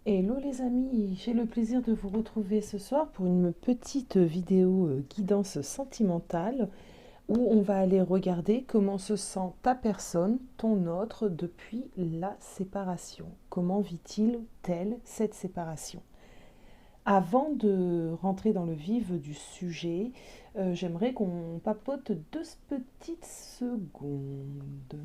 Hello les amis, j'ai le plaisir de vous retrouver ce soir pour une petite vidéo guidance sentimentale où on va aller regarder comment se sent ta personne, ton autre, depuis la séparation. Comment vit-il, telle, cette séparation? Avant de rentrer dans le vif du sujet, j'aimerais qu'on papote 2 petites secondes.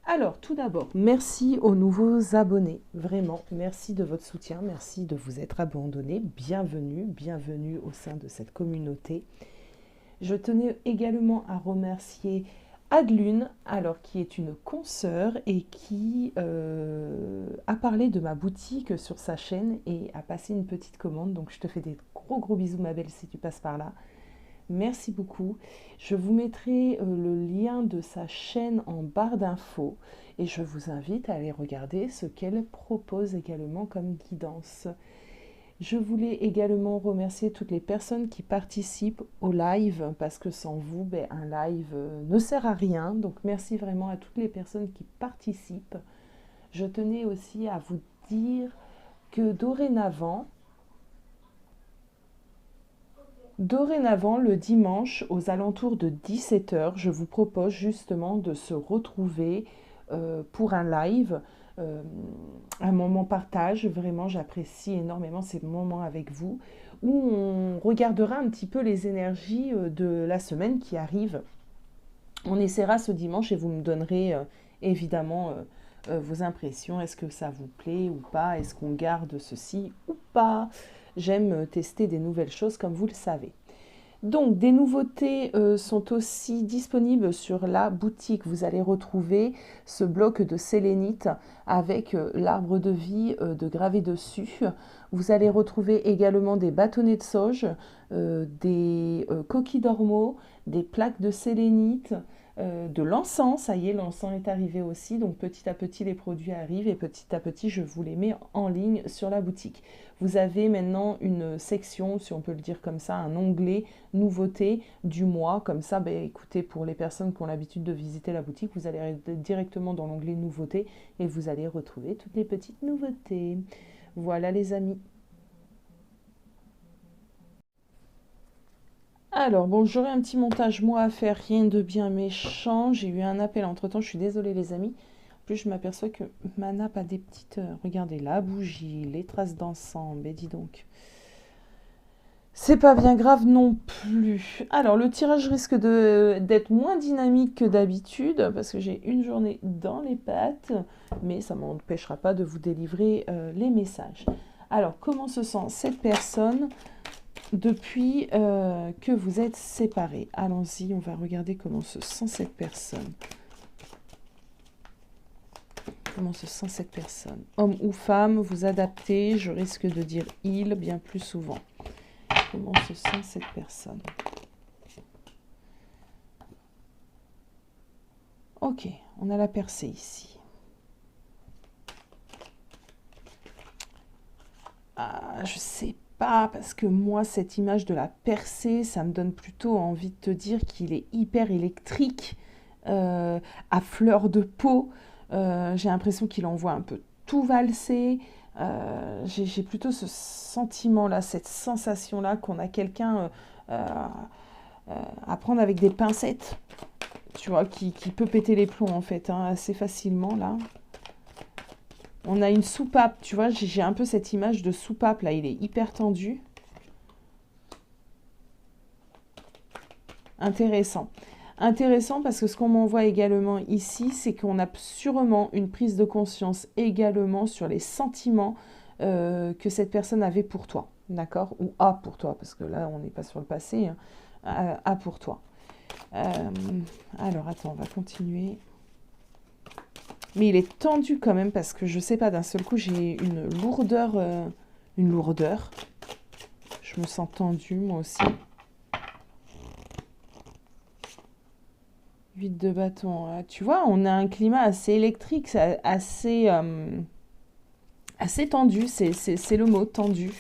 Alors, tout d'abord, merci aux nouveaux abonnés. Vraiment, merci de votre soutien, merci de vous être abandonnés. Bienvenue, bienvenue au sein de cette communauté. Je tenais également à remercier Adelune, alors qui est une consoeur et qui a parlé de ma boutique sur sa chaîne et a passé une petite commande. Donc, je te fais des gros gros bisous, ma belle, si tu passes par là. Merci beaucoup. Je vous mettrai le lien de sa chaîne en barre d'infos et je vous invite à aller regarder ce qu'elle propose également comme guidance. Je voulais également remercier toutes les personnes qui participent au live parce que sans vous, un live ne sert à rien. Donc merci vraiment à toutes les personnes qui participent. Je tenais aussi à vous dire que dorénavant, le dimanche, aux alentours de 17 heures, je vous propose justement de se retrouver pour un live, un moment partage. Vraiment, j'apprécie énormément ces moments avec vous, où on regardera un petit peu les énergies de la semaine qui arrive. On essaiera ce dimanche et vous me donnerez évidemment vos impressions. Est-ce que ça vous plaît ou pas? Est-ce qu'on garde ceci ou pas? J'aime tester des nouvelles choses comme vous le savez. Donc, des nouveautés sont aussi disponibles sur la boutique. Vous allez retrouver ce bloc de sélénite avec l'arbre de vie de gravé dessus. Vous allez retrouver également des bâtonnets de sauge, des coquilles d'ormeau, des plaques de sélénite, de l'encens. Ça y est, l'encens est arrivé aussi. Donc, petit à petit, les produits arrivent et petit à petit, je vous les mets en ligne sur la boutique. Vous avez maintenant une section, si on peut le dire comme ça, un onglet nouveautés du mois. Comme ça, écoutez, pour les personnes qui ont l'habitude de visiter la boutique, vous allez directement dans l'onglet nouveautés et vous allez retrouver toutes les petites nouveautés. Voilà les amis. Alors, bon, j'aurai un petit montage moi à faire, rien de bien méchant. J'ai eu un appel entre-temps, je suis désolée les amis. En plus, je m'aperçois que ma nappe a des petites... regardez, la bougie, les traces d'encens, dis donc. C'est pas bien grave non plus. Alors, le tirage risque d'être moins dynamique que d'habitude parce que j'ai une journée dans les pattes, mais ça ne m'empêchera pas de vous délivrer les messages. Alors, comment se sent cette personne depuis que vous êtes séparés? Allons-y, on va regarder comment se sent cette personne. Comment se sent cette personne? Homme ou femme, vous adaptez, je risque de dire il bien plus souvent. Comment se sent cette personne? Ok, on a la percée ici. Ah, je sais pas, parce que moi, cette image de la percée, ça me donne plutôt envie de te dire qu'il est hyper électrique, à fleur de peau. J'ai l'impression qu'il envoie un peu tout valser. J'ai plutôt ce sentiment-là, cette sensation-là qu'on a quelqu'un à prendre avec des pincettes, tu vois, qui peut péter les plombs en fait, hein, assez facilement là. On a une soupape, tu vois, j'ai un peu cette image de soupape là, il est hyper tendu. Intéressant. Intéressant parce que ce qu'on m'envoie également ici, c'est qu'on a sûrement une prise de conscience également sur les sentiments que cette personne avait pour toi, d'accord? Ou a pour toi, parce que là, on n'est pas sur le passé, hein, a pour toi. Alors, attends, on va continuer. Mais il est tendu quand même parce que je sais pas, d'un seul coup, j'ai une lourdeur. Une lourdeur. Je me sens tendue, moi aussi. 8 de bâton. Tu vois, on a un climat assez électrique, assez tendu. C'est le mot, tendu.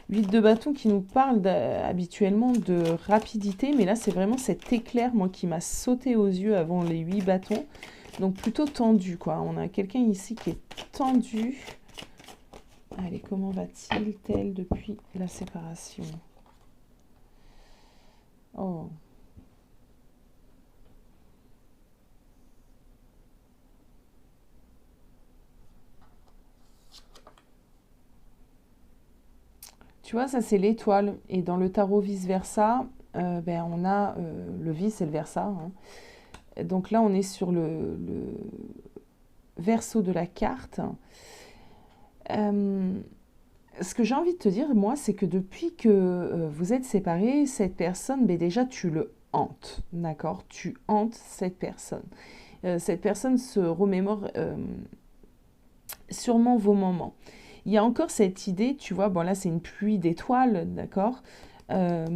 8 de bâton qui nous parle habituellement de rapidité. Mais là, c'est vraiment cet éclair, moi, qui m'a sauté aux yeux avant les 8 bâtons. Donc, plutôt tendu, quoi. On a quelqu'un ici qui est tendu. Allez, comment va-t-il tel depuis la séparation? Oh. Tu vois, ça c'est l'étoile. Et dans le tarot vice-versa, ben, on a le vice et le versa. Hein. Donc là, on est sur le verso de la carte. Ce que j'ai envie de te dire, moi, c'est que depuis que vous êtes séparés, cette personne, ben déjà, tu le hantes. D'accord? Tu hantes cette personne. Cette personne se remémore sûrement vos moments. Il y a encore cette idée, tu vois, bon là c'est une pluie d'étoiles, d'accord. Euh,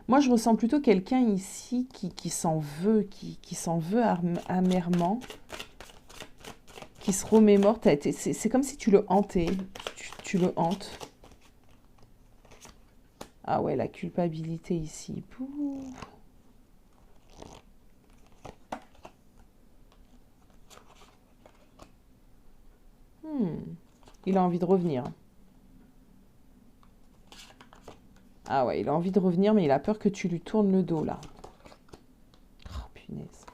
Moi je ressens plutôt quelqu'un ici qui s'en veut, qui s'en veut amèrement, qui se remémore. C'est comme si tu le hantais, tu le hantes. Ah ouais, la culpabilité ici. Pouh. Il a envie de revenir. Ah ouais, il a envie de revenir, mais il a peur que tu lui tournes le dos là. Oh, punaise.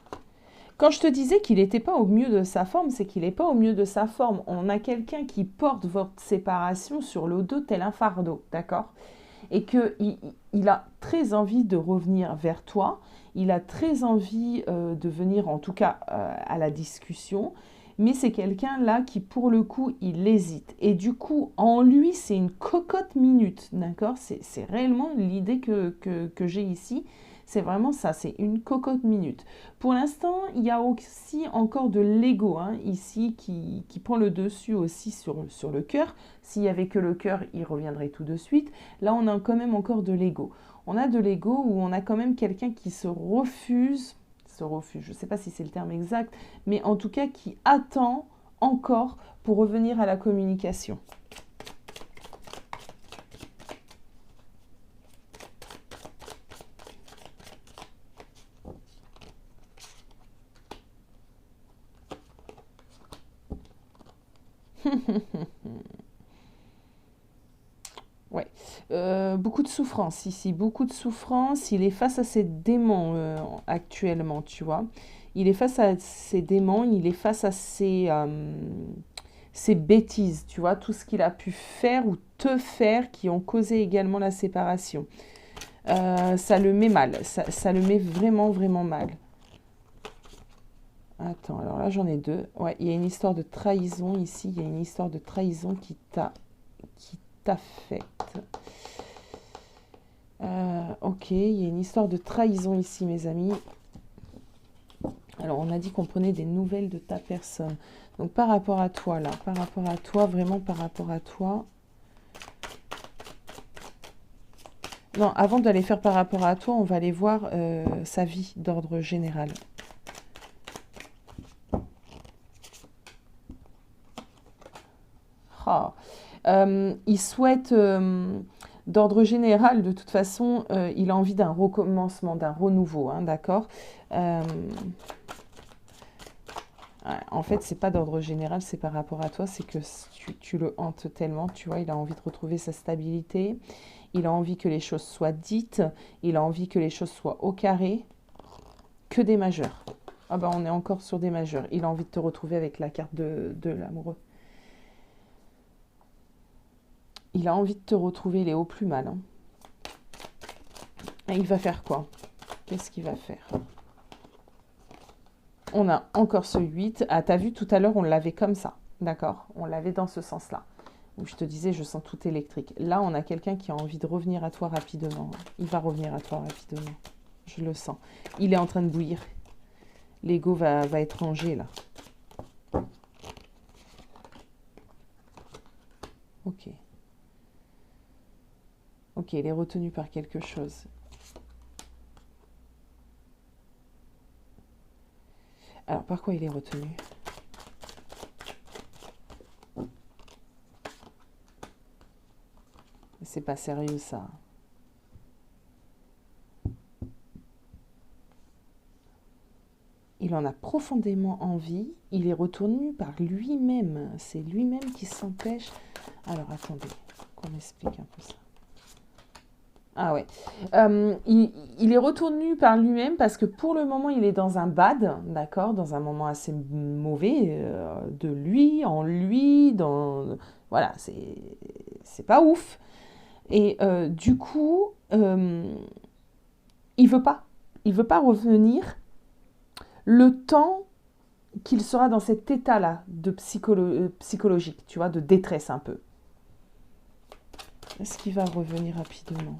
Quand je te disais qu'il n'était pas au mieux de sa forme, c'est qu'il n'est pas au mieux de sa forme. On a quelqu'un qui porte votre séparation sur le dos tel un fardeau, d'accord? Et qu'il a très envie de revenir vers toi, il a très envie de venir en tout cas à la discussion, mais c'est quelqu'un là qui pour le coup il hésite. Et du coup en lui c'est une cocotte minute, d'accord? C'est réellement l'idée que j'ai ici. C'est vraiment ça, c'est une cocotte minute. Pour l'instant, il y a aussi encore de l'ego hein, ici qui prend le dessus aussi sur le cœur. S'il n'y avait que le cœur, il reviendrait tout de suite. Là, on a quand même encore de l'ego. On a de l'ego où on a quand même quelqu'un qui se refuse, je ne sais pas si c'est le terme exact, mais en tout cas qui attend encore pour revenir à la communication. Ouais. Beaucoup de souffrance ici, beaucoup de souffrance. Il est face à ses démons actuellement, tu vois. Il est face à ses démons, il est face à ses bêtises, tu vois, tout ce qu'il a pu faire ou te faire qui ont causé également la séparation. Ça le met mal, ça le met vraiment, vraiment mal. Attends, alors là j'en ai deux. Ouais, il y a une histoire de trahison ici, il y a une histoire de trahison qui t'affecte. Ok, il y a une histoire de trahison ici, mes amis. Alors, on a dit qu'on prenait des nouvelles de ta personne. Donc, par rapport à toi, là, par rapport à toi, vraiment par rapport à toi. Non, avant d'aller faire par rapport à toi, on va aller voir sa vie d'ordre général. Oh. Il souhaite, d'ordre général, de toute façon, il a envie d'un recommencement, d'un renouveau, hein, d'accord. En fait, c'est pas d'ordre général, c'est par rapport à toi, c'est que tu le hantes tellement, tu vois, il a envie de retrouver sa stabilité, il a envie que les choses soient dites, il a envie que les choses soient au carré, que des majeurs. Ah ben, on est encore sur des majeurs. Il a envie de te retrouver avec la carte de l'amoureux. Il a envie de te retrouver, il est au plus mal. Hein. Et il va faire quoi? Qu'est-ce qu'il va faire? On a encore ce 8. Ah, t'as vu, tout à l'heure, on l'avait comme ça. D'accord? On l'avait dans ce sens-là. Où je te disais, je sens tout électrique. Là, on a quelqu'un qui a envie de revenir à toi rapidement. Il va revenir à toi rapidement. Je le sens. Il est en train de bouillir. L'ego va être rangé, là. Ok. Ok, il est retenu par quelque chose. Alors, par quoi il est retenu? C'est pas sérieux, ça. il en a profondément envie, il est retenu par lui-même, c'est lui-même qui s'empêche. Alors attendez, qu'on m'explique un peu ça. Ah ouais. Il est retourné par lui-même parce que pour le moment, il est dans un bad, d'accord, dans un moment assez mauvais de lui, en lui, dans... Voilà, c'est pas ouf. Et du coup, il veut pas. Il veut pas revenir le temps qu'il sera dans cet état-là de psychologique, tu vois, de détresse un peu. Est-ce qu'il va revenir rapidement?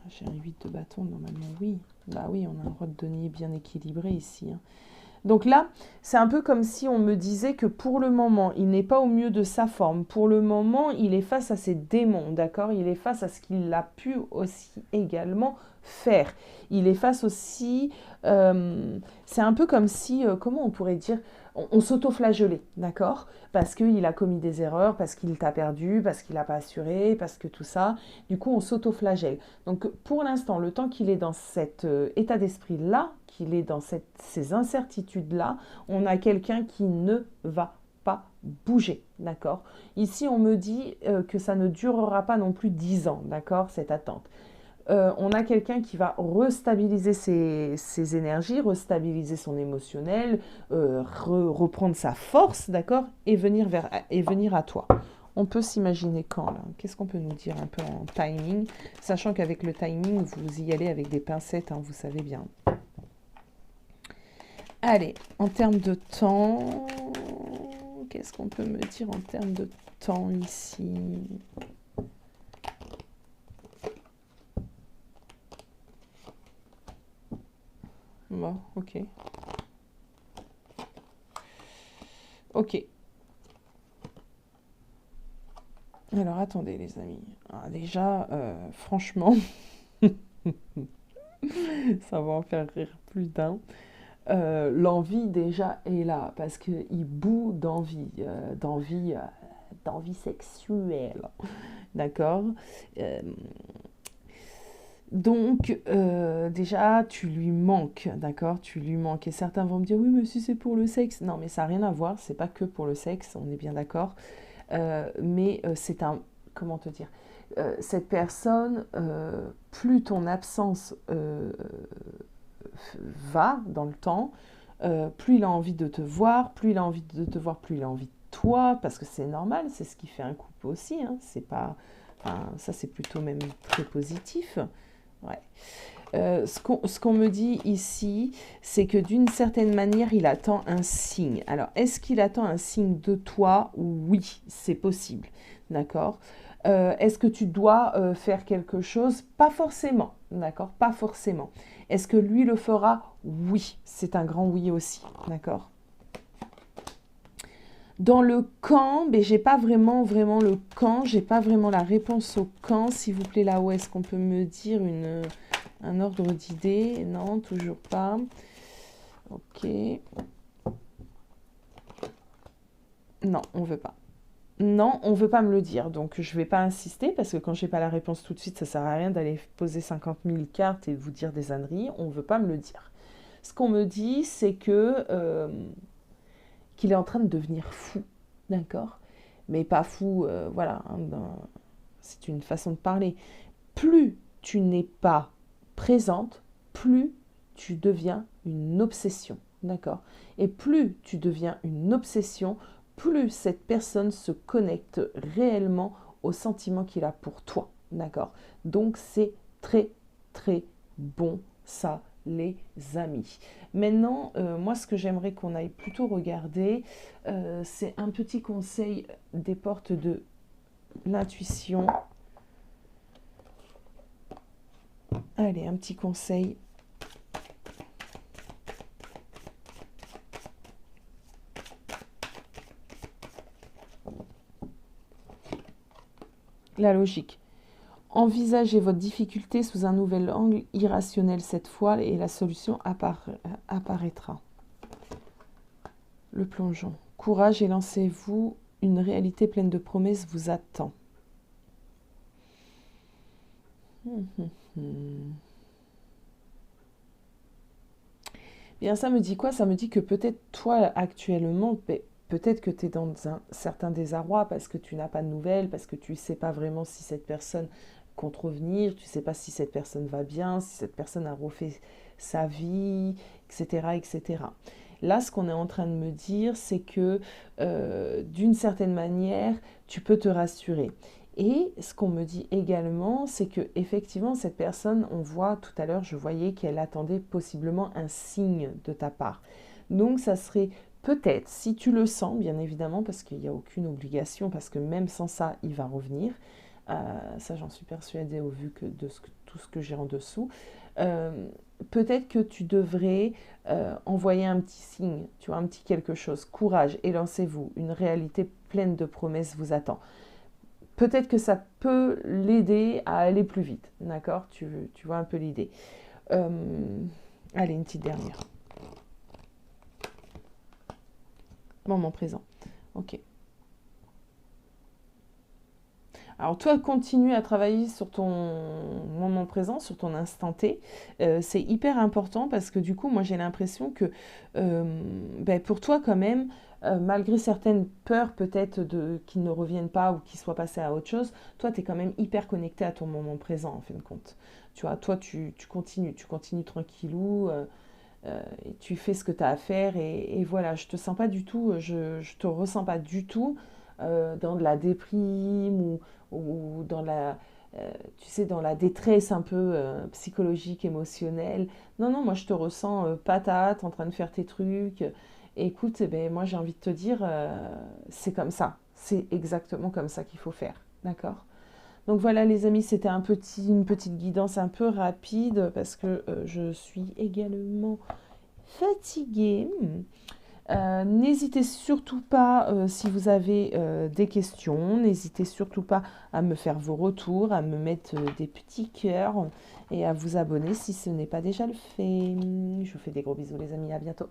J'ai un 8 de bâton, normalement, oui. Bah oui, on a un roi de denier bien équilibré ici. Hein. Donc là, c'est un peu comme si on me disait que pour le moment, il n'est pas au mieux de sa forme. Pour le moment, il est face à ses démons, d'accord? Il est face à ce qu'il a pu aussi également faire. Il est face aussi... c'est un peu comme si, comment on pourrait dire, on s'auto-flagellait, d'accord? Parce qu'il a commis des erreurs, parce qu'il t'a perdu, parce qu'il n'a pas assuré, parce que tout ça. Du coup, on s'auto-flagelle. Donc, pour l'instant, le temps qu'il est dans cet état d'esprit-là, qu'il est dans ces incertitudes-là, on a quelqu'un qui ne va pas bouger, d'accord? Ici, on me dit que ça ne durera pas non plus 10 ans, d'accord, cette attente. On a quelqu'un qui va restabiliser ses énergies, restabiliser son émotionnel, reprendre sa force, d'accord, et venir à toi. On peut s'imaginer quand, là? Qu'est-ce qu'on peut nous dire un peu en timing? Sachant qu'avec le timing, vous y allez avec des pincettes, hein, vous savez bien. Allez, en termes de temps, qu'est-ce qu'on peut me dire en termes de temps ici? Bon, ok. Ok. Alors, attendez, les amis. Ah, déjà, franchement, ça va en faire rire plus d'un. L'envie, déjà, est là, parce qu'il bout d'envie, d'envie sexuelle. D'accord? Donc, déjà, tu lui manques, d'accord? Tu lui manques. Et certains vont me dire, oui, mais si c'est pour le sexe. Non, mais ça n'a rien à voir, c'est pas que pour le sexe, on est bien d'accord. Mais c'est un... Comment te dire? Cette personne, plus ton absence va dans le temps, plus il a envie de te voir, plus il a envie de te voir, plus il a envie de toi, parce que c'est normal, c'est ce qui fait un couple aussi. Hein, c'est pas... Enfin, ça, c'est plutôt même très positif. Ouais. Ce qu'on me dit ici, c'est que d'une certaine manière, il attend un signe. Alors, est-ce qu'il attend un signe de toi? Oui, c'est possible. D'accord. Est-ce que tu dois faire quelque chose? Pas forcément. D'accord. Pas forcément. Est-ce que lui le fera? Oui. C'est un grand oui aussi. D'accord. Dans le quand, mais j'ai pas vraiment le quand, j'ai pas vraiment la réponse au quand, s'il vous plaît, là où est-ce qu'on peut me dire un ordre d'idée? Non, toujours pas. Ok. Non, on veut pas. Non, on veut pas me le dire, donc je vais pas insister, parce que quand j'ai pas la réponse tout de suite, ça sert à rien d'aller poser 50 000 cartes et vous dire des âneries, on veut pas me le dire. Ce qu'on me dit, c'est que qu'il est en train de devenir fou, d'accord? Mais pas fou, voilà, hein, c'est une façon de parler. Plus tu n'es pas présente, plus tu deviens une obsession, d'accord? Et plus tu deviens une obsession, plus cette personne se connecte réellement au sentiment qu'il a pour toi, d'accord? Donc c'est très très bon ça, les amis. Maintenant, moi ce que j'aimerais qu'on aille plutôt regarder, c'est un petit conseil des portes de l'intuition. Allez, un petit conseil. La logique. Envisagez votre difficulté sous un nouvel angle irrationnel cette fois et la solution apparaîtra. Le plongeon. Courage et lancez-vous. Une réalité pleine de promesses vous attend. Bien, ça me dit quoi? Ça me dit que peut-être toi, actuellement, peut-être que tu es dans un certain désarroi parce que tu n'as pas de nouvelles, parce que tu ne sais pas vraiment si cette personne compte revenir, tu ne sais pas si cette personne va bien, si cette personne a refait sa vie, etc., etc. Là, ce qu'on est en train de me dire, c'est que d'une certaine manière, tu peux te rassurer. Et ce qu'on me dit également, c'est que effectivement cette personne, on voit tout à l'heure, je voyais qu'elle attendait possiblement un signe de ta part. Donc ça serait peut-être, si tu le sens, bien évidemment, parce qu'il n'y a aucune obligation, parce que même sans ça, il va revenir. Ça, j'en suis persuadée au vu que de tout ce que j'ai en dessous. Euh, Peut-être que tu devrais envoyer un petit signe, tu vois, un petit quelque chose. Courage, élancez-vous. Une réalité pleine de promesses vous attend. Peut-être que ça peut l'aider à aller plus vite, d'accord, tu vois un peu l'idée. Euh, Allez, une petite dernière. Moment présent. Ok. Alors toi, continue à travailler sur ton moment présent, sur ton instant T. C'est hyper important parce que du coup, moi j'ai l'impression que euh, ben, pour toi quand même, malgré certaines peurs peut-être qu'ils ne reviennent pas ou qu'ils soient passés à autre chose, toi tu es quand même hyper connecté à ton moment présent en fin de compte. Tu vois, toi tu continues tranquillou, et tu fais ce que tu as à faire et voilà, je te sens pas du tout, je te ressens pas du tout dans de la déprime ou dans la, tu sais, dans la détresse un peu psychologique, émotionnelle. Non, non, moi je te ressens patate, en train de faire tes trucs. Et écoute, eh ben, moi j'ai envie de te dire, c'est comme ça. C'est exactement comme ça qu'il faut faire. D'accord? Donc voilà les amis, c'était une petite guidance un peu rapide parce que je suis également fatiguée. N'hésitez surtout pas, si vous avez des questions, n'hésitez surtout pas à me faire vos retours, à me mettre des petits cœurs et à vous abonner si ce n'est pas déjà le fait. Je vous fais des gros bisous les amis, à bientôt.